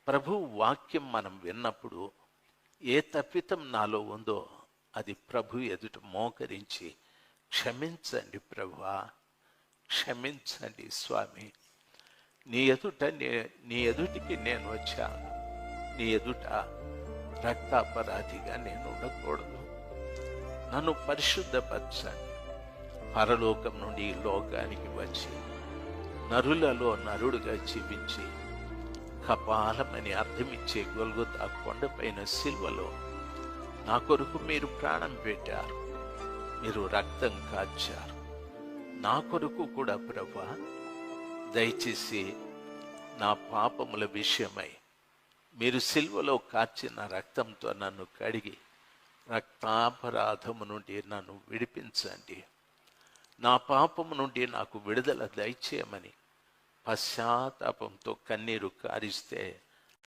ప్రభు వాక్యం మనం విన్నప్పుడు ఏ తప్పితం నాలో ఉందో అది ప్రభు ఎదుట మోకరించి, క్షమించండి ప్రభువా, క్షమించండి స్వామి, నీ ఎదుటికి నేను వచ్చాను, నీ ఎదుట రక్తాపరాధిగా నేను ఉండకూడదు, నన్ను పరిశుద్ధపరచండి. పరలోకం నుండి ఈ లోకానికి వచ్చి నరులలో నరుడుగా జీవించి కపాలమని అర్థమిచ్చే గొల్గొతా కొండపైన సిల్వలో నా కొరకు మీరు ప్రాణం పెట్టారు, మీరు రక్తం కాచారు. నా కొరకు కూడా ప్రభువా, దయచేసి నా పాపముల విషయమై మీరు సిల్వలో కార్చిన రక్తంతో నన్ను కడిగి రక్తాపరాధము నుండి నన్ను విడిపించండి. నా పాపము నుండి నాకు విడుదల దయచేయమని పశ్చాత్తాపంతో కన్నీరు కారిస్తే